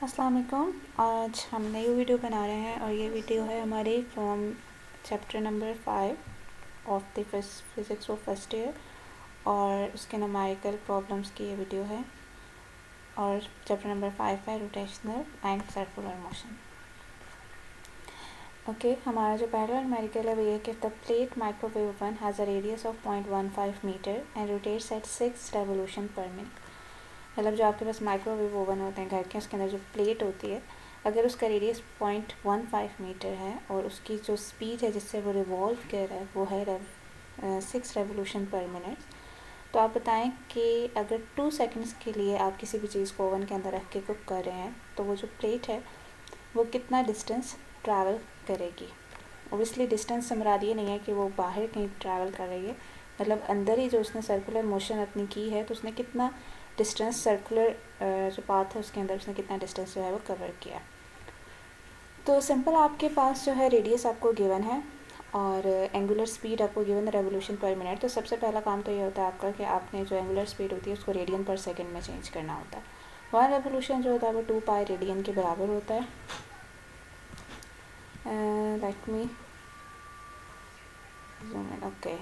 अस्सलाम वालेकुम। आज हम नई वीडियो बना रहे हैं और ये वीडियो है हमारी from chapter number 5 of the physics of first year और उसके न्यूमेरिकल प्रॉब्लम्स की ये वीडियो है। और चैप्टर नंबर 5 है rotational and circular motion. Okay, हमारा जो पहला न्यूमेरिकल है वो ये कि the plate microwave oven has a radius of 0.15 metre and rotates at 6 revolution per minute. मतलब जो आपके पास माइक्रोवेव ओवन होते हैं घर के, उसके अंदर जो प्लेट होती है, अगर उसका रेडियस 0.15 मीटर है और उसकी जो स्पीड है जिससे वो रिवॉल्व कर रहा है वो है 6 रेवोल्यूशन पर मिनट, तो आप बताएं कि अगर 2 सेकंड्स के लिए आप किसी भी चीज़ को ओवन के अंदर रख के कुक कर रहे हैं तो वो जो प्लेट है वो कितना डिस्टेंस ट्रैवल करेगी। ओबियसली डिस्टेंस से मुराद ये नहीं है कि वो बाहर कहीं ट्रैवल कर रही है, मतलब अंदर ही जो उसने सर्कुलर मोशन अपनी की है तो उसने कितना डिस्टेंस सर्कुलर जो पाथ है उसके अंदर उसने कितना डिस्टेंस जो है वो कवर किया। तो सिंपल आपके पास जो है रेडियस आपको गिवन है और एंगुलर स्पीड आपको गिवन है रेवोल्यूशन पर मिनट। तो सबसे पहला काम तो ये होता है आपका कि आपने जो एंगुलर स्पीड होती है उसको रेडियन पर सेकंड में चेंज करना होता है। 1 रेवोल्यूशन जो होता है वो 2 पाई रेडियन के बराबर होता है। Let me zoom in. Okay,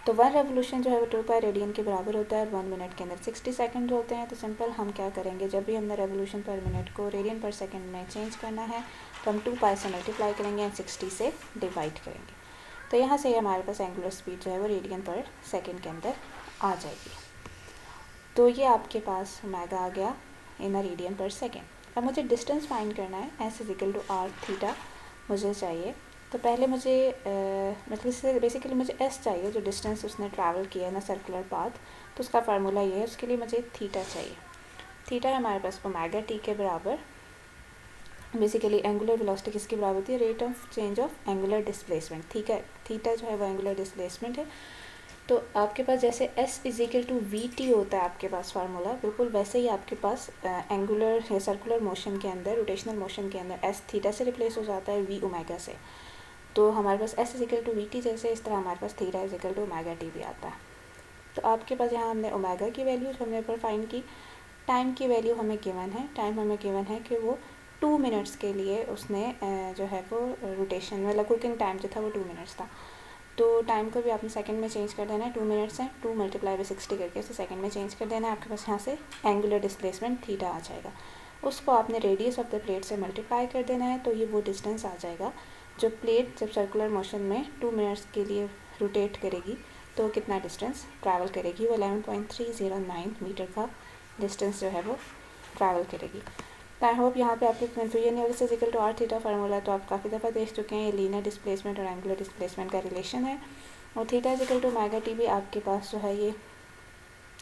तो 1 रेवोल्यूशन जो है वो 2 पाई रेडियन के बराबर होता है और 1 मिनट के अंदर 60 सेकंड होते हैं। तो सिंपल हम क्या करेंगे, जब भी हमने रेवोल्यूशन पर मिनट को रेडियन पर सेकंड में चेंज करना है तो हम 2 पाई से मल्टीप्लाई करेंगे एंड 60 से डिवाइड करेंगे। तो यहाँ से हमारे पास एंगुलर स्पीड जो है वो रेडियन पर सेकंड के अंदर आ जाएगी। तो ये आपके पास ओमेगा आ गया इन रेडियन पर सेकंड। अब मुझे डिस्टेंस फाइंड करना है, S is equal to R theta मुझे चाहिए। तो पहले मुझे मतलब इससे बेसिकली मुझे एस चाहिए, जो डिस्टेंस उसने ट्रैवल किया है ना सर्कुलर पाथ, तो उसका फार्मूला ये है। उसके लिए मुझे थीटा चाहिए। थीटा है हमारे पास ओमेगा टी के बराबर। बेसिकली एंगुलर वेलोसिटी किसके बराबर होती है, rate of change of angular displacement. Theta जो है वो एंगुलर डिस्प्लेसमेंट है। तो आपके पास जैसे S is equal to V T होता है आपके पास फार्मूला, बिल्कुल वैसे ही आपके पास एंगुलर या सर्कुलर मोशन के अंदर, रोटेशनल मोशन के अंदर एस थीटा से रिप्लेस हो जाता है वी ओमेगा से। तो हमारे पास S is equal to V T जैसे, इस तरह हमारे पास theta is equal to omega T भी आता है। तो आपके पास यहाँ हमने ओमेगा की वैल्यू हमने पर फाइंड की। टाइम की वैल्यू हमें गिवन है, टाइम हमें गिवन है कि वो 2 मिनट्स के लिए उसने जो है वो रोटेशन मतलब कुकिंग टाइम जो था वो 2 मिनट्स था। तो टाइम को भी आपने सेकंड में चेंज कर देना है। 2 मिनट्स है, 2 मल्टीप्लाई बाई 60 करके उसे सेकंड में चेंज कर देना है। आपके पास यहाँ से एंगुलर डिस्प्लेसमेंट थीटा आ जाएगा। उसको आपने रेडियस ऑफ द प्लेट से मल्टीप्लाई कर देना है, तो ये वो डिस्टेंस आ जाएगा जो प्लेट जब सर्कुलर मोशन में 2 मिनट्स के लिए रोटेट करेगी तो कितना डिस्टेंस ट्रैवल करेगी। वो 11.309 मीटर का डिस्टेंस जो है वो ट्रैवल करेगी। तो आई होप यहाँ पे आपको कन्फ्यूजन नहीं होगा। Equal to R theta formula तो आप काफ़ी दफ़ा देख चुके हैं। ये लीनियर डिस्प्लेसमेंट और एंगुलर डिस्प्लेसमेंट का रिलेशन है। और theta equal to omega T भी आपके पास जो है ये,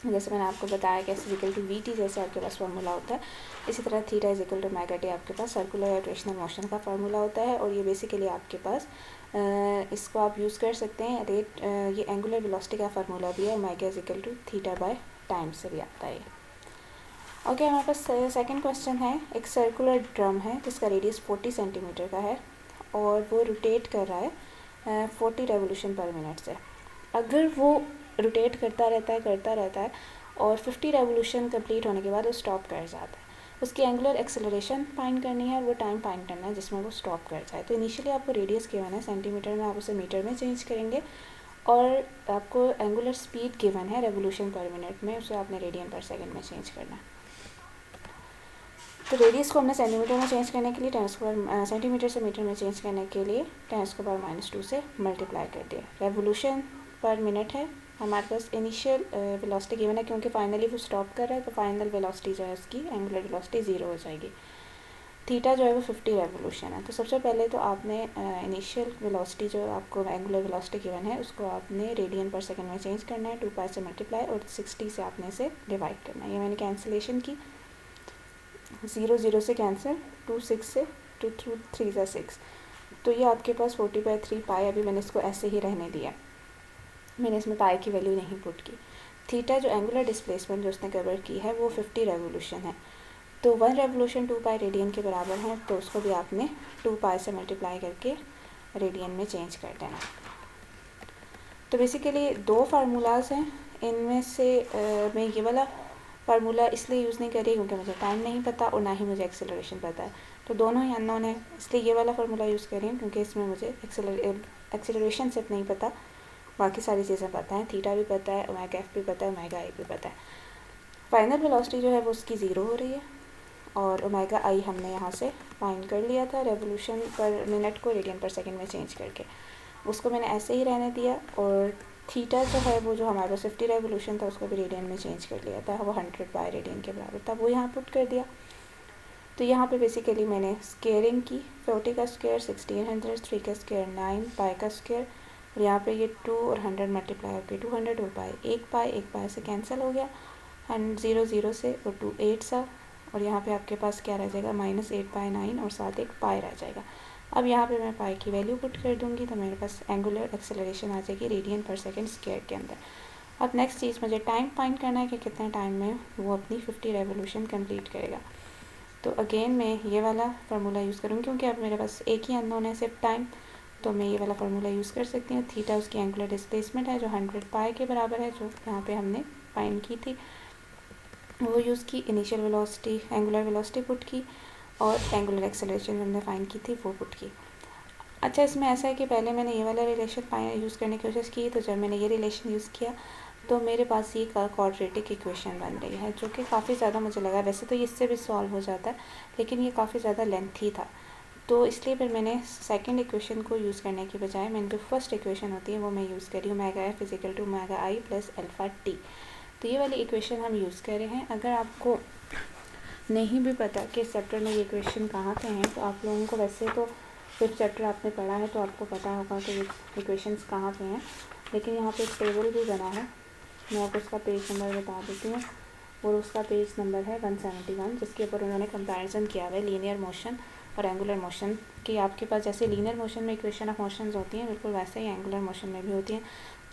जैसे मैंने आपको बताया कि S equal to V T जैसे आपके पास फार्मूला होता है, इसी तरह theta equal to omega T आपके पास सर्कुलर रोटेशनल मोशन का फार्मूला होता है। और ये बेसिकली आपके पास इसको आप यूज़ कर सकते हैं रेट, ये एंगुलर वेलोसिटी का फार्मूला भी है, omega equal to theta by time से भी आता है। ओके, हमारे पास सेकंड क्वेश्चन है। एक सर्कुलर ड्रम है जिसका रेडियस 40 सेंटीमीटर का है और वो रोटेट कर रहा है 40 रेवोल्यूशन पर मिनट से। अगर वो रोटेट करता रहता है और 50 रेवोल्यूशन कंप्लीट होने के बाद वो स्टॉप कर जाता है, उसकी एंगुलर एक्सेलरेशन फाइंड करनी है और वो टाइम फाइंड करना है जिसमें वो स्टॉप कर जाए। तो इनिशियली आपको रेडियस गिवन है सेंटीमीटर में, आप उसे मीटर में चेंज करेंगे और आपको एंगुलर स्पीड गिवन है रेवोल्यूशन पर मिनट में, उसे आपने रेडियन पर सेकेंड में चेंज करना है। तो रेडियस को हमने सेंटीमीटर में चेंज करने के लिए 10⁻, सेंटीमीटर से मीटर में चेंज करने के लिए 10⁻⁻² से मल्टीप्लाई कर दिया। रेवोल्यूशन पर मिनट है हमारे पास। इनिशियल वेलोसिटी गिवन है क्योंकि फाइनली वो स्टॉप कर रहा है, तो फाइनल वेलोसिटी जो है उसकी एंगुलर वेलोसिटी 0 हो जाएगी। थीटा जो है वो 50 रेवोल्यूशन है। तो सबसे पहले तो आपने इनिशियल वेलोसिटी जो आपको एंगुलर वेलोसिटी गिवन है उसको आपने रेडियन पर सेकंड में चेंज करना है, 2 पाई से मल्टीप्लाई और 60 से आपने इसे डिवाइड करना है। ये मैंने कैंसिलेशन की, 0 0 से कैंसिल, 2 6 से 2 3 ज़ा 6, तो ये आपके पास 40/3 पाई। अभी मैंने इसको ऐसे ही रहने दिया, मैंने इसमें पाई की वैल्यू नहीं पुट की। थीटा जो एंगुलर डिस्प्लेसमेंट जो उसने कवर की है वो 50 रेवोल्यूशन है। तो 1 रेवोल्यूशन 2 पाई रेडियन के बराबर है, तो उसको भी आपने 2 पाई से मल्टीप्लाई करके रेडियन में चेंज कर देना। तो बेसिकली 2 फार्मूलाज हैं, इनमें से मैं ये वाला फार्मूला इसलिए यूज़ नहीं कर रही क्योंकि मुझे टाइम नहीं पता और ना ही मुझे एक्सेलरेशन पता है, तो दोनों ही अननोन है, इसलिए ये वाला फार्मूला यूज़ कर रही हूँ क्योंकि इसमें मुझे एक्सेलरेशन सिर्फ नहीं पता, बाकी सारी चीज़ें पता हैं, थीटा भी पता है, ओमेगा एफ भी पता है, ओमेगा आई भी पता है। फाइनल वेलोसिटी जो है वो उसकी ज़ीरो हो रही है और ओमेगा आई हमने यहाँ से फाइंड कर लिया था रेवोल्यूशन पर मिनट को रेडियन पर सेकंड में चेंज करके, उसको मैंने ऐसे ही रहने दिया। और थीटा जो है वो जो हमारे पास 50 रेवोल्यूशन था उसको भी रेडियन में चेंज कर लिया था, वो 100 बाय रेडियन के बराबर था, वो यहाँ पुट कर दिया। तो यहाँ पे बेसिकली मैंने स्केयरिंग की, 40 का स्क्वायर 1600, 3 का स्क्वायर 9, पाई का स्क्वायर, और यहाँ पे ये 2 और 100 मल्टीप्लाई होकर 200 और पाई एक पाई से कैंसिल हो गया, एंड 0 0 से और 2 8 सा, और यहाँ पे आपके पास क्या रह जाएगा -8/9 और साथ एक पाई रह जाएगा। अब यहाँ पे मैं पाई की वैल्यू पुट कर दूँगी तो मेरे पास एंगुलर एक्सेलरेशन आ जाएगी रेडियन पर सेकंड स्क्वायर के अंदर। अब नेक्स्ट चीज़ मुझे टाइम फाइंड करना है कि कितने टाइम में वो अपनी 50 रेवोल्यूशन कंप्लीट करेगा। तो अगेन मैं ये वाला फार्मूला यूज़ करूँगी क्योंकि अब मेरे पास एक ही अननोन है सिर्फ टाइम, तो मैं ये वाला फार्मूला यूज़ कर सकती हूँ। थीटा उसकी एंगुलर डिस्प्लेसमेंट है जो 100 पाई के बराबर है, जो यहाँ पे हमने फाइंड की थी वो यूज़ की, initial velocity angular velocity put की, और एंगुलर एक्सेलरेशन हमने फाइंड की थी वो पुट की। अच्छा, इसमें ऐसा है कि पहले मैंने ये वाला रिलेशन यूज़ करने की कोशिश की, तो जब मैंने ये रिलेशन यूज़ किया तो मेरे पास ये क्वाड्रेटिक इक्वेशन बन रही है, जो कि काफ़ी ज़्यादा मुझे लगा, वैसे तो इससे भी सॉल्व हो जाता है लेकिन ये काफ़ी ज़्यादा लेंथी था, तो इसलिए फिर मैंने सेकंड इक्वेशन को यूज़ करने की बजाय मैंने जो फर्स्ट इक्वेशन होती है वो मैं यूज़ करी, omega F equal to omega I plus alpha T. तो ये वाली इक्वेशन हम यूज़ कर रहे हैं। अगर आपको नहीं भी पता कि चैप्टर में ये इक्वेशन कहाँ पे हैं, तो आप लोगों को, वैसे तो फिफ्थ चैप्टर आपने पढ़ा है तो आपको पता होगा कि ये इक्वेशंस कहाँ पे हैं, लेकिन यहाँ पे एक टेबल भी बना है, मैं आपको उसका पेज नंबर बता देती हूँ, और उसका पेज नंबर है 171, जिसके ऊपर उन्होंने कंपैरिजन किया हुआ है लीनियर मोशन और एंगुलर मोशन कि आपके पास जैसे लीनियर मोशन में इक्वेशन ऑफ मोशंस होती हैं, बिल्कुल वैसे ही एंगुलर मोशन में भी होती हैं।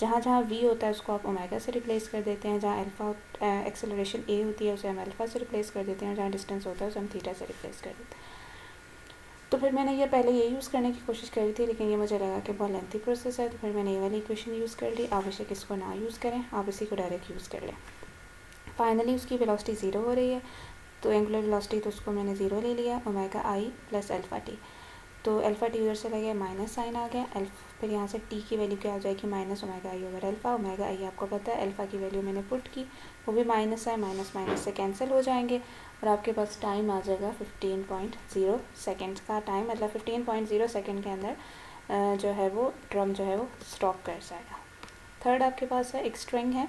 जहाँ जहाँ वी होता है उसको आप ओमेगा से रिप्लेस कर देते हैं, जहाँ अल्फ़ा एक्सेलरेशन ए होती है उसे हम अल्फ़ा से रिप्लेस कर देते हैं, और जहाँ डिस्टेंस होता है उसे हम थीटा से रिप्लेस कर देते हैं। तो फिर मैंने ये पहले ये यूज़ करने की कोशिश करी थी, लेकिन ये मुझे लगा कि बहुत लेंथी प्रोसेस है, तो फिर मैंने ये वाली इक्वेशन यूज़ कर ली। आवश्यक इसको ना यूज़ करें, आप इसी को डायरेक्ट यूज़ कर लें। फाइनली उसकी वेलोसिटी ज़ीरो हो रही है, तो एंगुलर वेलोसिटी तो उसको मैंने ज़ीरो ले लिया, omega I plus alpha T, तो अल्फ़ा टी उधर से लगे माइनस साइन आ गया, फिर यहाँ से टी की वैल्यू क्या आ जाएगी माइनस ओमेगा आई ओवर अल्फ़ा। ओमेगा आई आपको पता है, अल्फ़ा की वैल्यू मैंने पुट की, वो भी माइनस है, माइनस माइनस से कैंसिल हो जाएंगे, और आपके पास टाइम आ जाएगा 15.0 सेकेंड का टाइम, मतलब 15.0 सेकेंड के अंदर जो है वो ड्रम जो है वो स्टॉप कर जाएगा। थर्ड आपके पास है एक स्ट्रिंग है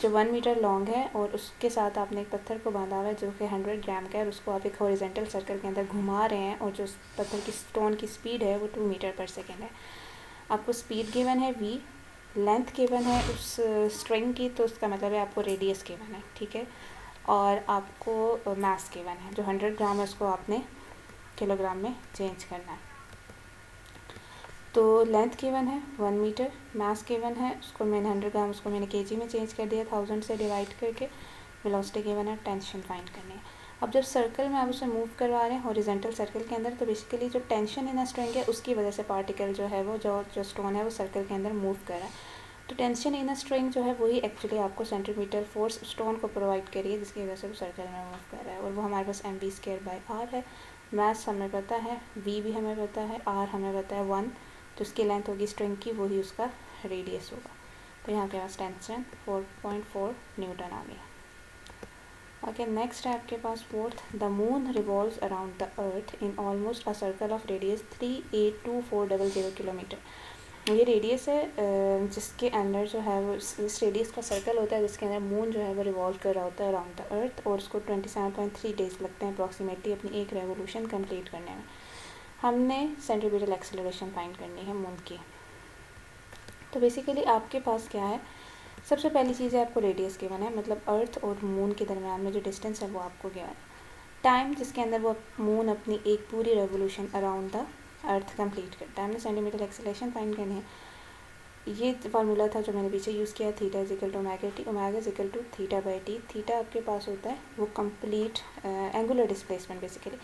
जो 1 मीटर लॉन्ग है, और उसके साथ आपने एक पत्थर को बांधा हुआ है जो कि 100 ग्राम का है, और उसको आप एक हॉरिजेंटल सर्कल के अंदर घुमा रहे हैं, और जो पत्थर की स्टोन की स्पीड है वो 2 मीटर पर सेकेंड है। आपको स्पीड गिवन है v, लेंथ गिवन है उस स्ट्रिंग की, तो उसका मतलब है आपको रेडियस गिवन है, ठीक है, और आपको मास गिवन है, जो 100 ग्राम है उसको आपने किलोग्राम में चेंज करना है। तो लेंथ गिवन है 1 मीटर, मास गिवन है उसको मैंने 100 ग्राम, उसको मैंने केजी में चेंज कर दिया 1000 से डिवाइड करके, वेलोसिटी गिवन है, टेंशन फाइंड करनी है। अब जब सर्कल में आप उसे मूव करवा रहे हैं हॉरिजॉन्टल सर्कल के अंदर, तो बेसिकली जो टेंशन इन स्ट्रिंग है उसकी वजह से पार्टिकल जो है वो जो स्टोन है वो सर्कल के अंदर मूव कर रहा है, तो टेंशन इन स्ट्रिंग जो है वही एक्चुअली आपको सेंटीमीटर फोर्स स्टोन को प्रोवाइड करिए, जिसकी वजह से वो सर्कल में मूव कर रहा है, और वो हमारे पास mv²/r है। मास हमें पता है, v भी हमें पता है, r हमें पता है 1, तो उसकी लेंथ होगी स्ट्रिंग की, वही उसका रेडियस होगा, तो यहाँ के पास टेंशन 4.4 न्यूटन आ गया। ओके, नेक्स्ट है आपके पास fourth, the moon revolves around the earth in almost a circle of radius 382,400 kilometre. ये रेडियस है जिसके अंदर जो है वो इस रेडियस का सर्कल होता है, जिसके अंदर मून जो है वो रिवॉल्व कर रहा होता है अराउंड द अर्थ, और उसको 27.3 डेज लगते हैं अप्रॉक्सीमेटली अपनी एक रेवोल्यूशन कंप्लीट करने में। हमने सेंट्रीपिटल एक्सेलरेशन फाइंड करनी है मून की। तो बेसिकली आपके पास क्या है, सबसे पहली चीज़ है आपको रेडियस गिवन है, मतलब अर्थ और मून के दरम्यान में जो डिस्टेंस है वो आपको गिवन है। टाइम जिसके अंदर वो मून अपनी एक पूरी revolution around the earth complete करता है, हमने सेंटीमीटर एक्सेलरेशन फाइंड करनी है। ये फार्मूला था जो मैंने पीछे यूज़ किया, theta equal to omega T, omega equal to theta by T. थीटा आपके पास होता है वो कंप्लीट एंगुलर डिस्प्लेसमेंट बेसिकली।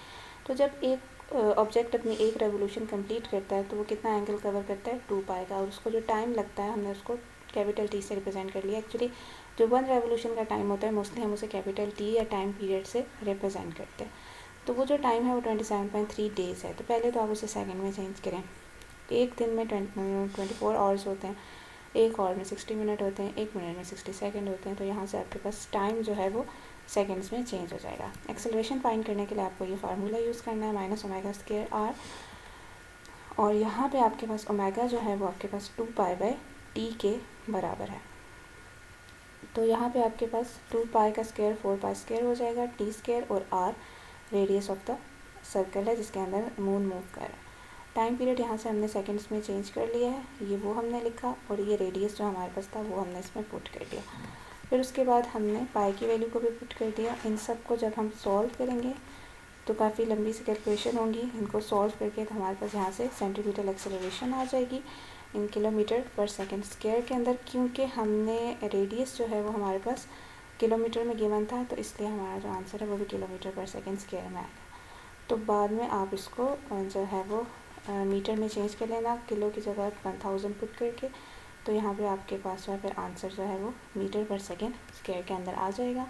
तो जब एक ऑब्जेक्ट अपनी एक रेवोल्यूशन कंप्लीट करता है तो वो कितना एंगल कवर करता है 2 पाई का, और उसको जो टाइम लगता है हमने उसको कैपिटल टी से रिप्रेजेंट कर लिया। एक्चुअली जो 1 रेवोल्यूशन का टाइम होता है मोस्टली हम उसे कैपिटल टी या टाइम पीरियड से रिप्रेजेंट करते हैं। तो वो जो टाइम है वो 27.3 डेज़ है। तो पहले तो आप उसे सेकंड में चेंज करें। एक दिन में 24 आवर्स होते हैं, एक आवर में 60 मिनट होते हैं, एक मिनट में 60 सेकंड होते हैं। तो यहाँ से आपके पास टाइम जो है वो सेकंड्स में चेंज हो जाएगा। एक्सेलरेशन फाइंड करने के लिए आपको ये फार्मूला यूज़ करना है, -ω²r, और यहाँ पे आपके पास ओमेगा जो है वो आपके पास 2π/t के बराबर है। तो यहाँ पे आपके पास 2π का स्क्वायर 4π² हो जाएगा, t² और r radius of the circle है जिसके अंदर मून मूव कर रहा है। टाइम पीरियड यहाँ से हमने सेकंड्स में चेंज कर लिया है, ये वो हमने लिखा, और ये रेडियस जो हमारे पास था वो हमने इसमें पुट कर दिया। फिर उसके बाद हमने पाई की वैल्यू को भी पुट कर दिया। इन सब को जब हम सॉल्व करेंगे तो काफ़ी लंबी सी कैलकुलेशन होंगी। इनको सॉल्व करके तो हमारे पास यहाँ से सेंट्रीपिटल एक्सेलरेशन आ जाएगी इन किलोमीटर पर सेकंड स्क्वायर के अंदर। क्योंकि हमने रेडियस जो है वो हमारे पास किलोमीटर में गिवन था, तो इसलिए हमारा जो आंसर है वो भी किलोमीटर पर सेकंड स्क्वायर में आएगा। तो बाद में आप इसको जो है वो मीटर में चेंज कर लेना, किलो की जगह 1000 पुट करके। तो यहाँ पे आपके पास जो है फिर आंसर जो है वो मीटर पर सेकंड स्क्वायर के अंदर आ जाएगा।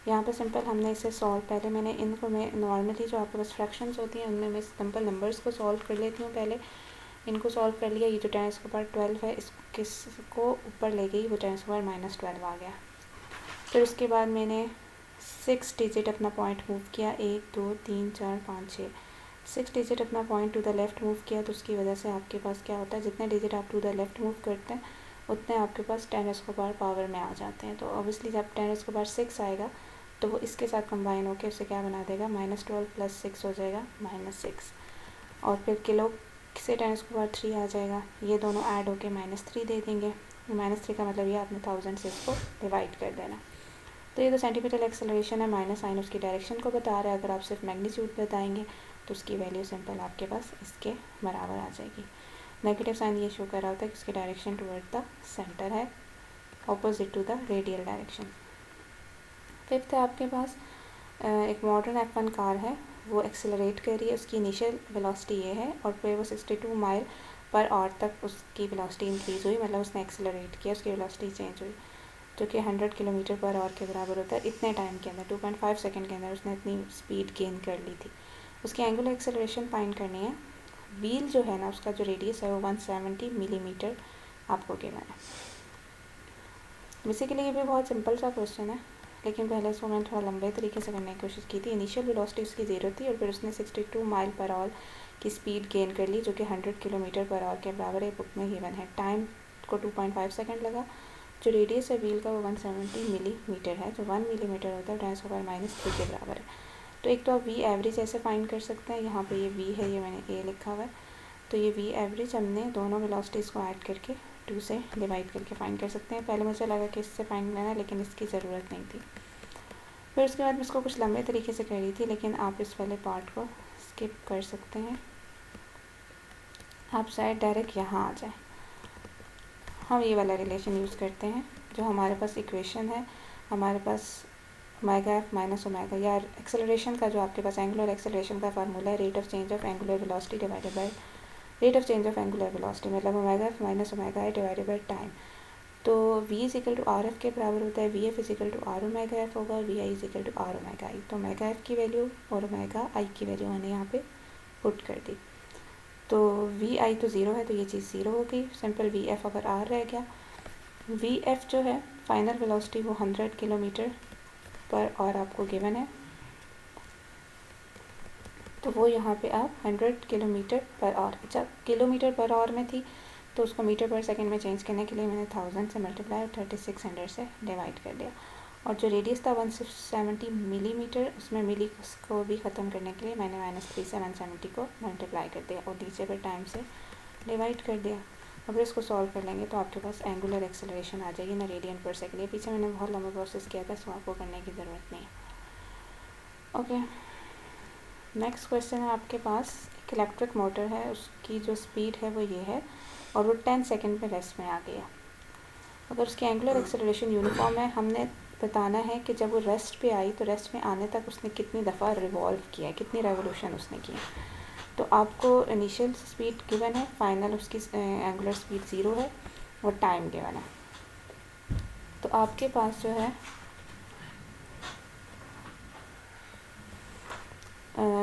यहाँ पे सिंपल हमने इसे सॉल्व, पहले मैंने इनको मैं नॉर्मली जो आपके पास फ्रैक्शंस होती हैं उनमें मैं सिंपल नंबर्स को सॉल्व कर लेती हूँ। पहले इनको सॉल्व कर लिया, ये जो 10⁻12 है इसको ऊपर ले गई, वो 10⁻−12 आ गया। फिर उसके बाद मैंने 6 डिजिट अपना पॉइंट मूव किया, 1 2 3 4 5 6 6 डिजिट अपना point two the left move किया। तो उसकी वजह से आपके पास क्या होता है, जितने डिजिट आप टू द लेफ़्ट मूव करते हैं उतने आपके पास 10⁻⁴ पावर में आ जाते हैं। तो ऑब्वियसली जब 10⁻�6 आएगा तो वो इसके साथ कंबाइन होकर उसे क्या बना देगा, -12 + 6 हो जाएगा -6। और फिर किलो से 10⁻³ आ जाएगा, ये दोनों ऐड होके -3 दे देंगे। -3 का मतलब ये आपने 1000 से इसको डिवाइड कर देना। तो ये तो सेंटीमीटर एक्सेलरेशन है, माइनस साइन उसकी डायरेक्शन को बता रहा है। अगर आप सिर्फ मैग्नीट्यूड बताएंगे तो उसकी वैल्यू सिंपल आपके पास इसके बराबर आ जाएगी। नेगेटिव साइन ये शो कर रहा होता है कि उसकी डायरेक्शन टुवर्ड द सेंटर है, opposite to the radial direction. Fifth है आपके पास एक मॉडर्न F1 कार है, वो एक्सेलरेट कर रही है, उसकी इनिशियल वेलोसिटी ये है, और फिर वो 62 माइल पर आवर तक उसकी वेलोसिटी इंक्रीज़ हुई, मतलब उसने एक्सेलरेट किया, उसकी वेलोसिटी चेंज हुई, जो कि 100 किलोमीटर पर आवर के बराबर होता है। इतने टाइम के अंदर 2.5 सेकंड के अंदर उसने इतनी स्पीड गेन कर ली थी। उसकी एंगुलर एक्सेलरेशन फाइंड करनी है। व्हील जो है ना उसका जो रेडियस है वो 170 मिलीमीटर आपको गिवन है। बेसिकली ये भी बहुत सिंपल सा क्वेश्चन है, लेकिन पहले इसको मैंने थोड़ा लंबे तरीके से करने की कोशिश की थी। इनिशियल वेलोसिटी उसकी 0 थी और फिर उसने 62 माइल पर आवर की स्पीड गेन कर ली, जो कि 100 किलोमीटर पर आवर के बराबर है, बुक में गिवन है। टाइम को 2.5 सेकंड लगा। जो रेडियस है व्हील का वो 170 मिलीमीटर है, जो 1 मिलीमीटर होता है 10⁻³ के बराबर है। तो एक तो आप वी एवरेज ऐसे फाइंड कर सकते हैं, यहाँ पे ये वी है, ये मैंने ए लिखा हुआ है, तो ये वी एवरेज हमने दोनों वेलोसिटीज़ को ऐड करके 2 से डिवाइड करके फाइंड कर सकते हैं। पहले मुझे लगा कि इससे फाइंड करना है, लेकिन इसकी ज़रूरत नहीं थी। फिर उसके बाद मैं इसको कुछ लंबे तरीके से कर रही थी, लेकिन आप इस वाले पार्ट को स्किप कर सकते हैं, आप शायद डायरेक्ट यहाँ आ जाए। हम ये वाला रिलेशन यूज़ करते हैं, जो हमारे पास इक्वेशन है, हमारे पास ω/F - ω, या एक्सेलरेशन का जो आपके पास एंगुलर एक्सेलरेशन का फार्मूला है, rate of change of angular velocity divided by rate of change of angular velocity, मतलब ω/F - ω डिवाइडेड बाय टाइम। तो v = RF के बराबर होता है, VF = RωF होगा, और VI = RωI। तो ω/F की वैल्यू और ω/I की वैल्यू मैंने यहाँ पे पुट कर दी। तो VI तो 0 है, तो ये चीज़ 0 हो गई, सिंपल VF अगर R रह गया। VF जो है फाइनल वेलोसिटी वो 100 किलोमीटर पर आवर आपको गिवन है, तो वो यहाँ पे आप 100 किलोमीटर पर आवर, जब किलोमीटर पर आवर में थी तो उसको मीटर पर सेकंड में चेंज करने के लिए मैंने 1000 से मल्टीप्लाई और 3600 से डिवाइड कर दिया। और जो रेडियस था 170 मिलीमीटर, उसमें मिली को भी ख़त्म करने के लिए मैंने -3 से 170 को मल्टीप्लाई कर दिया और नीचे पर टाइम से डिवाइड कर दिया। अगर इसको सॉल्व कर लेंगे तो आपके पास एंगुलर एक्सेलरेशन आ जाएगी ना रेडियन पर सेकंड। ये पीछे मैंने बहुत लंबा प्रोसेस किया था, सो आपको करने की ज़रूरत नहीं है। ओके, नेक्स्ट क्वेश्चन है आपके पास, एक इलेक्ट्रिक मोटर है, उसकी जो स्पीड है वो ये है और वो 10 सेकंड में रेस्ट में आ गया। अगर उसकी एंगुलर एक्सेलरेशन यूनिफॉर्म है, हमने बताना है कि जब वो रेस्ट पे आई तो रेस्ट में आने तक उसने कितनी दफ़ा रिवॉल्व किया, कितनी रेवोल्यूशन उसने की। तो आपको इनिशियल स्पीड गिवन है, फाइनल उसकी एंगुलर स्पीड 0 है और टाइम गिवन है। तो आपके पास जो है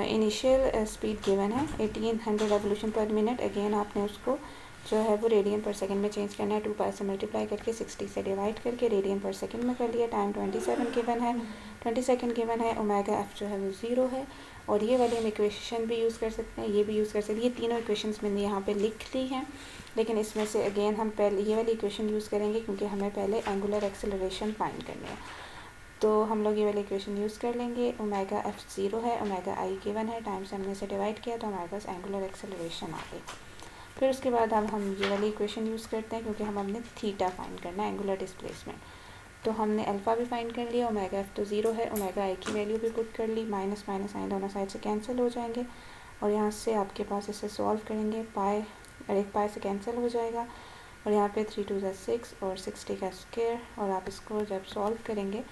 इनिशियल स्पीड गिवन है 1800 रेवोल्यूशन पर मिनट। अगेन आपने उसको जो है वो रेडियन पर सेकंड में चेंज करना है। 2 पाई से मल्टीप्लाई करके 60 से डिवाइड करके रेडियन पर सेकंड में कर लिया। टाइम 27 गिवन है, 20 सेकंड गिवन है। ओमेगा एफ जो है वो 0 है। और ये वाली हम इक्वेशन भी यूज़ कर सकते हैं, ये भी यूज़ कर सकते हैं। ये तीनों इक्वेशंस मैंने यहाँ पे लिख ली हैं, लेकिन इसमें से अगेन हम पहले ये वाली इक्वेशन यूज़ करेंगे क्योंकि हमें पहले एंगुलर एक्सेलरेशन फाइंड करनी है। तो हम लोग ये वाली इक्वेशन यूज़ कर लेंगे। ओमेगा एफ 0 है, ओमेगा आई गिवन है, टाइम से हमने इसे डिवाइड किया तो हमारे पास एंगुलर एक्सेलरेशन आ गई। फिर उसके बाद अब हम ये वाली इक्वेशन यूज़ करते हैं क्योंकि हमने थीटा फाइंड करना है, एंगुलर डिस्प्लेसमेंट। तो हमने अल्फ़ा भी फाइंड कर लिया। ओमेगा एफ तो 0 है, ओमेगा आई की वैल्यू भी पुट कर ली। माइनस माइनस साइन दोनों साइड से कैंसिल हो जाएंगे और यहाँ से आपके पास इसे सॉल्व करेंगे। पाई और एक पाई से कैंसिल हो जाएगा और यहाँ पे 3 2 6 और 60 का स्क्वायर। और आप इसको जब सॉल्व करेंगे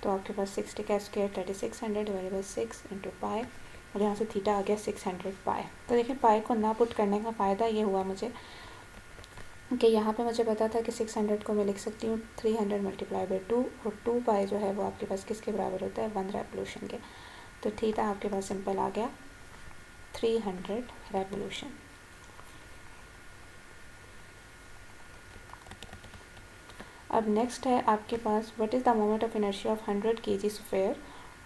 तो आपके पास 60 का स्क्वायर 3600 डिवाइड 6 इंटू पाई और यहाँ से थीटा आ गया 600 पाई। तो देखिए पाई को ना पुट करने का फ़ायदा ये हुआ मुझे कि यहाँ पे मुझे पता था कि 600 को मैं लिख सकती हूँ 300 मल्टीप्लाई बाई 2 और 2 पाई जो है वो आपके पास किसके बराबर होता है 1 रेवोल्यूशन के। तो थीटा आपके पास सिंपल आ गया 300 रेवोल्यूशन। अब नेक्स्ट है आपके पास what is the moment of inertia of 100 kg sphere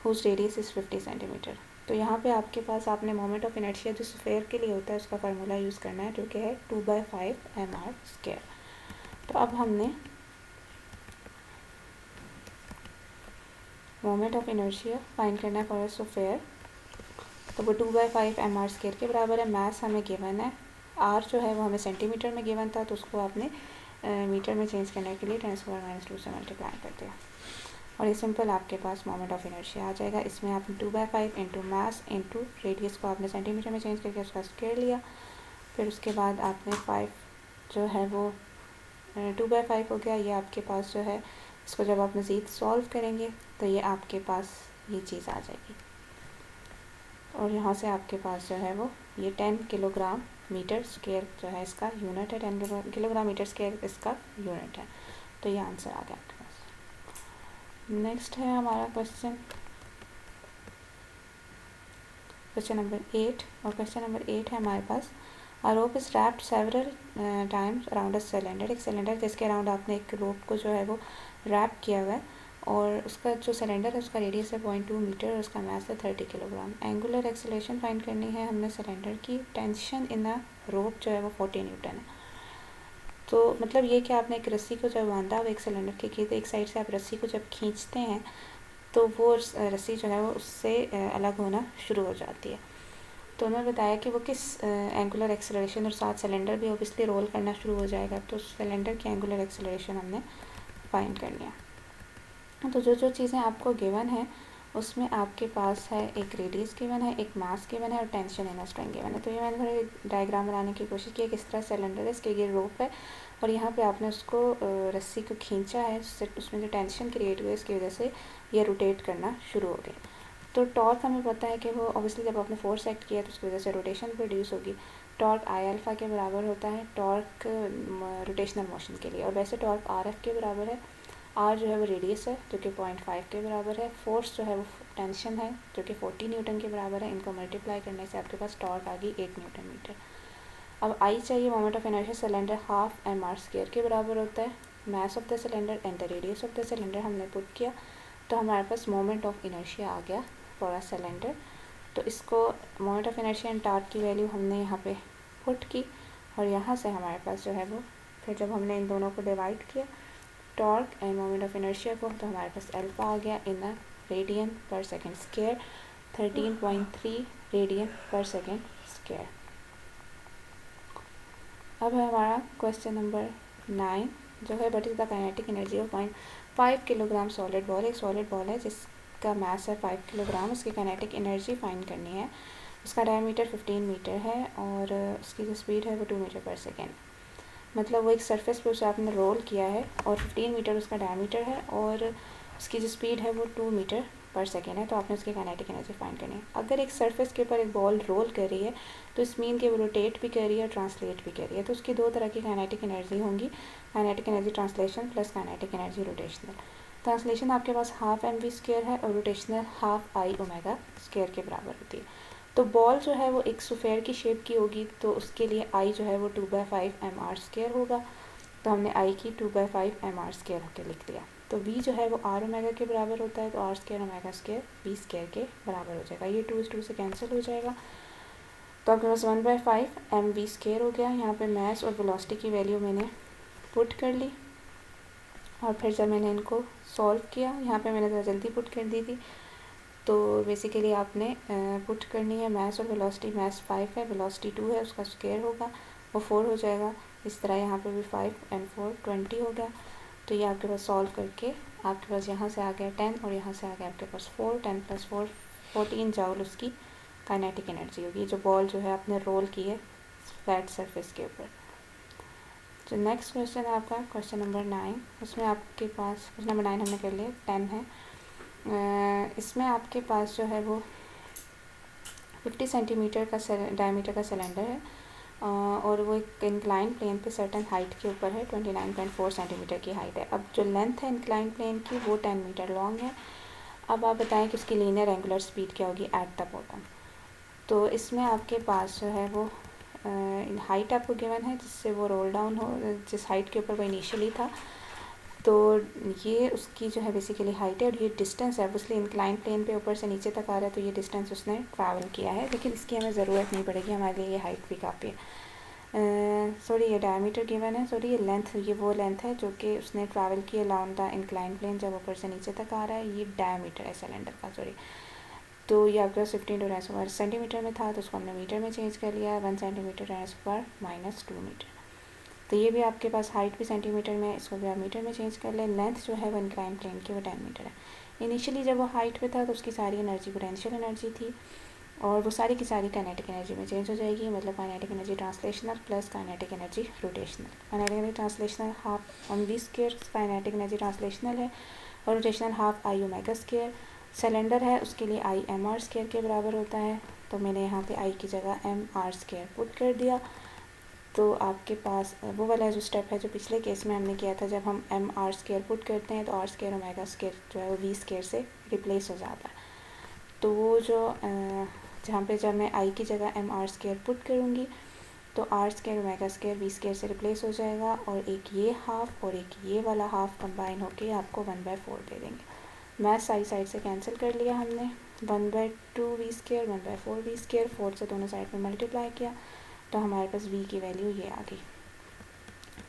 whose radius is 50 centimetre. तो यहाँ पे आपके पास आपने मोमेंट ऑफ इनर्शिया जो स्फीयर के लिए होता है उसका फार्मूला यूज़ करना है जो कि है 2/5 mr²। तो अब हमने मोमेंट ऑफ इनर्शिया फाइंड करना है फॉर अ स्फीयर। तो वो 2/5 mr² के बराबर है। मास हमें गिवन है, आर जो है वो हमें सेंटीमीटर में गिवन था तो उसको आपने मीटर में चेंज करने के लिए 10⁻⁻² से मल्टीप्लाई कर दिया और ये सिंपल आपके पास मोमेंट ऑफ इनर्शिया आ जाएगा। इसमें आपने 2/5 इंटू मास इंटू रेडियस को आपने सेंटीमीटर में चेंज करके उसका स्क्वायर लिया। फिर उसके बाद आपने 5 जो है वो 2/5 हो गया। ये आपके पास जो है इसको जब आप मज़ीद सॉल्व करेंगे तो ये आपके पास ये चीज़ आ जाएगी और यहाँ से आपके पास जो है वो ये 10 किलोग्राम मीटर स्क्वायर जो है इसका यूनिट है। 10 किलोग्राम मीटर स्क्वायर इसका यूनिट है। तो ये आंसर आ गया आपके पास। नेक्स्ट है हमारा क्वेश्चन नंबर 8 और क्वेश्चन नंबर 8 है हमारे पास a rope is wrapped several times around a cylinder. एक सिलेंडर जिसके अराउंड आपने एक रोप को जो है वो रैप किया हुआ है और उसका जो सिलेंडर है उसका रेडियस है 0.2 मीटर और उसका मास है 30 किलोग्राम। एंगुलर एक्सेलरेशन फाइंड करनी है हमने सिलेंडर की। टेंशन इन अ रोप जो है वो 40 न्यूटन है। तो मतलब ये कि आपने एक रस्सी को जब बांधा हुआ एक सिलेंडर के खींच एक साइड से आप रस्सी को जब खींचते हैं तो वो रस्सी जो है वो उससे अलग होना शुरू हो जाती है। तो उन्होंने बताया कि वो किस एंगुलर एक्सेलरेशन और साथ सिलेंडर भी ऑब्वियसली रोल करना शुरू हो जाएगा तो सिलेंडर की एंगुलर एक्सेलरेशन हमने फाइंड करनी है। तो जो चीज़ें आपको गिवन है उसमें आपके पास है एक रेडियस गिवन है, एक मास गिवन है और टेंशन इन स्ट्रेंथ गिवन है। तो ये मैंने थोड़ी डायग्राम बनाने की कोशिश की किस तरह सिलेंडर है, इसके ये रोप है और यहाँ पे आपने उसको रस्सी को खींचा है, उसमें जो टेंशन क्रिएट हुई इसकी वजह से ये रोटेट करना शुरू हो गया। तो टॉर्क हमें पता है कि वो ऑब्वियसली जब आपने फोर्स एक्ट किया तो उसकी वजह से रोटेशन प्रोड्यूस होगी। टॉर्क आई अल्फ़ा के बराबर होता है टॉर्क रोटेशनल मोशन के लिए और वैसे टॉर्क आर एफ के बराबर है। आर जो है वो रेडियस है जो कि 0.5 के बराबर है। फोर्स जो है वो टेंशन है जो कि 40 न्यूटन के बराबर है। इनको मल्टीप्लाई करने से आपके पास टॉर्क आ गई 8 न्यूटन मीटर। अब आई चाहिए moment of inertia cylinder half mr² के बराबर होता है। Mass of the cylinder and the radius of the cylinder हमने पुट किया तो हमारे पास मोमेंट ऑफ इनर्शिया आ गया फॉर अ सिलेंडर। तो इसको moment of inertia and torque की वैल्यू हमने यहाँ पे पुट की और यहाँ से हमारे पास जो है वो फिर जब हमने इन दोनों को डिवाइड किया torque end moment of inertia को तो हमारे पास अल्फ़ा आ गया इन अ रेडियन पर सेकेंड स्क्वायर 13.3 रेडियन पर सेकेंड स्क्वायर। अब है हमारा क्वेश्चन नंबर 9 जो है what is the kinetic energy of 0.5 kilogram solid ball. एक सॉलिड बॉल है जिसका मास है 5 किलोग्राम। उसकी काइनेटिक एनर्जी फाइंड करनी है। उसका डायमीटर 15 मीटर है और उसकी जो स्पीड है वो 2 मीटर पर सेकेंड। मतलब वो एक सरफेस पे उसे आपने रोल किया है और 15 मीटर उसका डायमीटर है और उसकी जो स्पीड है वो 2 मीटर पर सेकेंड है, तो आपने उसकी काइनेटिक एनर्जी फाइंड करनी है। अगर एक सरफेस के ऊपर एक बॉल रोल कर रही है तो इस मीन के वो रोटेट भी कर रही है और ट्रांसलेट भी कर रही है, तो उसकी 2 तरह की काइनेटिक एनर्जी होंगी, kinetic energy translation plus kinetic energy rotational. Translation आपके पास हाफ mv² है और rotational half I omega square के बराबर होती है। तो बॉल जो है वो एक स्फेयर की शेप की होगी, तो उसके लिए I जो है वो 2/5 mr² होगा, तो हमने I की 2/5 mr² होकर लिख दिया। तो V जो है वो R ओमेगा के बराबर होता है, तो r² ओमेगा स्क्वायर v² के बराबर हो जाएगा। ये 2 इस 2 से कैंसिल हो जाएगा, तो आपके पास 1/5 mv² हो गया। यहाँ पे मास और वेलोसिटी की वैल्यू मैंने पुट कर ली, और फिर जब मैंने इनको सॉल्व किया, यहाँ पे मैंने ज़रा जल्दी पुट कर दी थी, तो बेसिकली आपने पुट करनी है मास और वेलोसिटी। मास 5 है, वेलोसिटी 2 है, उसका स्क्वायर होगा, वो 4 हो जाएगा। इस तरह यहाँ पे भी 5 and 4 20 हो गया। तो ये आपके पास सॉल्व करके आपके पास यहाँ से आ गया 10 और यहाँ से आ गया आपके पास 4, 10 + 4 14 जूल उसकी काइनेटिक एनर्जी होगी, जो बॉल जो है आपने रोल की है फ्लैट सरफेस के ऊपर। जो नेक्स्ट क्वेश्चन है आपका क्वेश्चन नंबर 9, उसमें आपके पास क्वेश्चन नंबर 9 हमने कर लिया, 10 है। इसमें आपके पास जो है वो 50 सेंटीमीटर का डायमीटर का सिलेंडर है, और वो एक इंक्लाइन प्लेन पे सर्टन हाइट के ऊपर है, 29.4 सेंटीमीटर की हाइट है। अब जो लेंथ है इंक्लाइन प्लेन की वो 10 मीटर लॉन्ग है। अब आप बताएं कि उसकी लीनियर एंगुलर स्पीड क्या होगी एट द बॉटम। तो इसमें आपके पास जो है वो हाइट आपको गिवन है जिससे वो रोल डाउन हो, जिस हाइट के ऊपर वो इनिशियली था, तो ये उसकी जो है बेसिकली हाइट है, और ये डिस्टेंस है, इसलिए इंक्लाइन प्लेन पे ऊपर से नीचे तक आ रहा है, तो ये डिस्टेंस उसने ट्रैवल किया है, लेकिन इसकी हमें ज़रूरत नहीं पड़ेगी, हमारे लिए ये हाइट भी काफ़ी है। सॉरी ये डायमीटर गिवन है, सॉरी ये लेंथ, ये वो लेंथ है जो कि उसने ट्रैवल किया अराउंड द इंक्लाइन प्लेन, जब ऊपर से नीचे तक आ रहा है, ये डायमीटर है सिलेंडर का, सॉरी। तो ये आपका 15 × 10⁻² सेंटीमीटर में था, तो उसको हमने मीटर में चेंज कर लिया, 1 सेंटीमीटर × 10⁻² मीटर। तो ये भी आपके पास हाइट भी सेंटीमीटर में, इसको भी आप मीटर में चेंज कर लें। लेंथ जो है वो इंक्लाइन प्लेन की वो 10 मीटर है। इनिशियली जब वो हाइट पे था तो उसकी सारी एनर्जी पोटेंशियल एनर्जी थी, और वो सारी की सारी काइनेटिक एनर्जी में चेंज हो जाएगी, मतलब kinetic energy translational plus kinetic energy rotational. Kinetic energy translational half mv², kinetic energy translational है, और रोटेशनल हाफ I ओमेगा²। सिलेंडर है उसके लिए I mr² के बराबर होता है, तो मैंने यहाँ पे I की जगह mr² पुट कर दिया। तो आपके पास वो वाला जो स्टेप है जो पिछले केस में हमने किया था, जब हम mr² पुट करते हैं तो r² ओमेगा² जो है वो v² से रिप्लेस हो जाता है। तो वो जो जहाँ पे जब मैं I की जगह mr² पुट करूँगी तो r² ओमेगा² v² से रिप्लेस हो जाएगा, और एक ये हाफ और एक ये वाला हाफ कंबाइन होके आपको 1/4 दे देंगे। मैथ साइड से कैंसिल कर लिया हमने, 1/2 v², 1/4 v², 4 से दोनों साइड में मल्टीप्लाई किया, तो हमारे पास v की वैल्यू ये आ गई।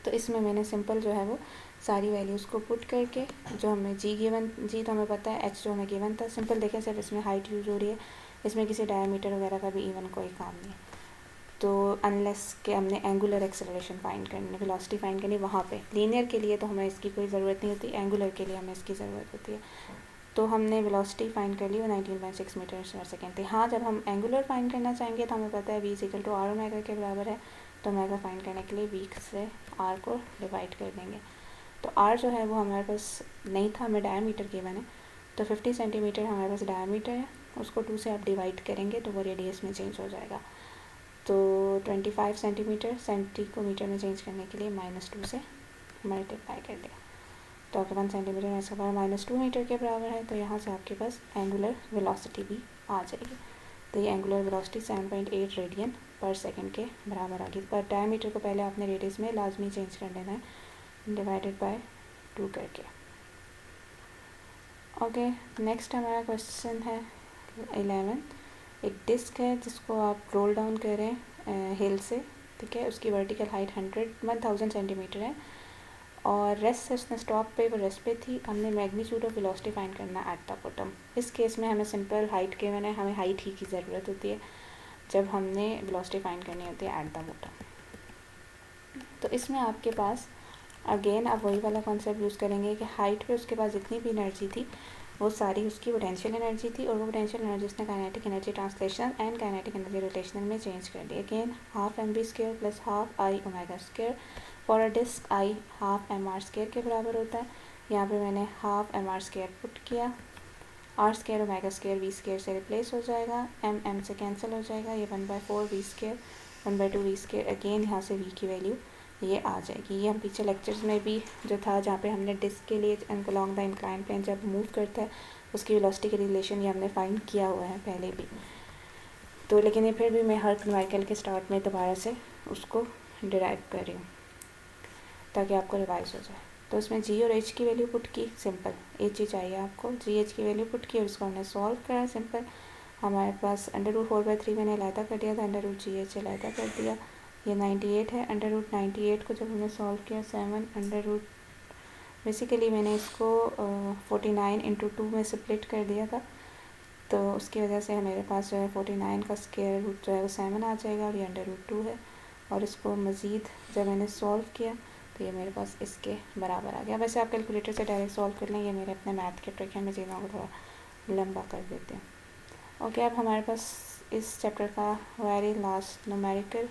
तो इसमें मैंने सिंपल जो है वो सारी वैल्यूज़ को पुट करके, जो हमें g तो हमें पता है, h जो हमें गिवन था, सिंपल देखें सिर्फ इसमें हाइट यूज़ हो रही है, इसमें किसी डायमीटर वगैरह का भी इवन कोई काम नहीं है। तो अनलेस के हमने एंगुलर एक्सेलरेशन फाइंड करनी, वेलोसिटी फाइंड करनी, वहाँ पे लीनियर के लिए तो हमें इसकी कोई ज़रूरत नहीं होती, एंगुलर के लिए हमें इसकी ज़रूरत होती है। तो हमने वेलोसिटी फाइंड कर ली, वो 19.6 मीटर/सेकेंड थी। हाँ, जब हम एंगुलर फाइंड करना चाहेंगे तो हमें पता है v = r ओमेगा के बराबर है, तो ओमेगा फाइंड करने के लिए v से r को डिवाइड कर देंगे। तो r जो है वो हमारे पास नहीं था, हमें डायमीटर गिवन है, तो 50 सेंटीमीटर हमारे पास डायमीटर है, उसको 2 से आप डिवाइड करेंगे तो वो रेडियस में चेंज हो जाएगा। तो 25 सेंटीमीटर, सेंटी को मीटर में चेंज करने के लिए -2 से मल्टीप्लाई कर दिया, तो आपके 1 सेंटीमीटर ऐसा -2 मीटर के बराबर है। तो यहाँ से आपके पास एंगुलर वेलोसिटी भी आ जाएगी। तो ये एंगुलर वेलोसिटी 7.8 रेडियन पर सेकंड के बराबर आ गई। पर डायमीटर को पहले आपने रेडियस में लाजमी चेंज कर लेना है, डिवाइडेड बाय 2 करके। ओके, नेक्स्ट हमारा क्वेश्चन है 11। एक डिस्क है जिसको आप रोल डाउन करें हिल से, ठीक है, उसकी वर्टिकल हाइट 1000 सेंटीमीटर है, और रेस्ट से उसने स्टॉप पे, वो रेस्ट पे थी। हमने मैग्नीट्यूड ऑफ वेलोसिटी फाइंड करना एट द बॉटम। इस केस में हमें सिंपल हाइट के मैंने हमें हाइट ही की ज़रूरत होती है जब हमने वेलोसिटी फाइंड करनी होती है एट द बॉटम। तो इसमें आपके पास अगेन आप वही वाला कॉन्सेप्ट यूज़ करेंगे कि हाइट पे उसके पास जितनी भी एनर्जी थी वो सारी उसकी पोटेंशियल एनर्जी थी, और वो पोटेंशियल एनर्जी उसने kinetic energy translational and kinetic energy rotational में चेंज कर दी। Again half mv² plus half I ओमेगा²। For a disc I half mr² के बराबर होता है। यहाँ पे मैंने हाफ mr² पुट किया, R square omega square V square से रिप्लेस हो जाएगा, एम से कैंसिल हो जाएगा, ये 1/4 V square 1/2 V square, again यहाँ से वी की वैल्यू ये आ जाएगी। ये हम पीछे लेक्चर्स में भी जो था जहाँ पे हमने डिस्क के लिए अलोंग द इंक्लाइन प्लेन जब मूव करता है उसकी वेलोसिटी के रिलेशन ये हमने फाइंड किया हुआ है पहले भी, तो लेकिन ये फिर भी मैं हर न्यूमेरिकल के स्टार्ट में दोबारा से उसको डिराइव कर रही हूँ ताकि आपको रिवाइज हो जाए। तो उसमें जी और एच की वैल्यू पुट की, सिंपल एच ही चाहिए आपको, जी एच की वैल्यू पुट की और उसको हमने सॉल्व करा सिंपल। हमारे पास √4/3 मैंने अलहदा कर दिया था, √GH अलहदा कर दिया, ये 98 है। √98 को जब हमने सॉल्व किया 7 बेसिकली मैंने इसको 49 × 2 में स्प्लिट कर दिया था, तो उसकी वजह से मेरे पास जो है 49 का स्क्वायर रूट जो है वो 7 आ जाएगा और ये √2 है। और इसको मज़ीद जब मैंने सॉल्व किया तो ये मेरे पास इसके बराबर आ गया। वैसे आप कैलकुलेटर से डायरेक्ट सॉल्व कर लें, ये मेरे अपने मैथ के ट्रिक है, मैं चीज़ों को थोड़ा लंबा कर देती हूँ। ओके, अब हमारे पास इस चैप्टर का वेरी लास्ट न्यूमेरिकल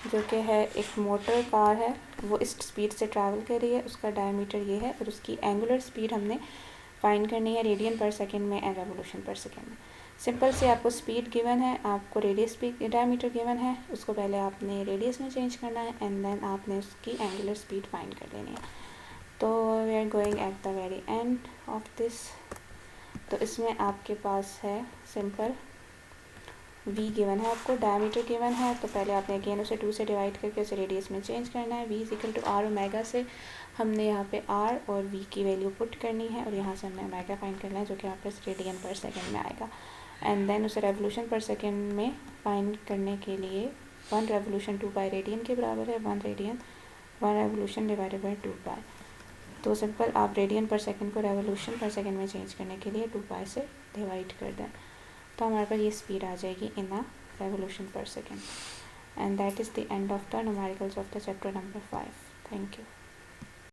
जो कि है एक मोटर कार है, वो इस स्पीड से ट्रैवल कर रही है, उसका डायमीटर ये है और उसकी एंगुलर स्पीड हमने फाइंड करनी है रेडियन पर सेकेंड में एंड रेवोल्यूशन पर सेकेंड में। सिंपल से आपको स्पीड गिवन है, आपको रेडियस स्पीड डायमीटर गिवन है, उसको पहले आपने रेडियस में चेंज करना है एंड देन आपने उसकी एंगुलर स्पीड फाइंड कर लेनी है। तो we are going at the very end of this. तो इसमें आपके पास है सिंपल v गिवन है, आपको डायमीटर गिवन है, तो पहले आपने अगेन उसे 2 से डिवाइड करके उसे रेडियस में चेंज करना है। v = r ओमेगा से हमने यहाँ पे r और v की वैल्यू पुट करनी है और यहाँ से हमने ओमेगा फाइंड करना है जो कि यहाँ पे रेडियन पर सेकेंड में आएगा। एंड देन उसे रेवोल्यूशन पर सेकेंड में फाइंड करने के लिए 1 रेवोल्यूशन 2 पाई रेडियन के बराबर है, 1 रेवोल्यूशन डिवाइडेड बाई 2 पाई। तो सिंपल आप रेडियन पर सेकेंड को रेवोल्यूशन पर सेकेंड में चेंज करने के लिए 2 पाई से डिवाइड कर दें, तो हमारे पास ये स्पीड आ जाएगी इन अ रेवोल्यूशन पर second. And that is the end of the numericals of the chapter number 5। Thank you.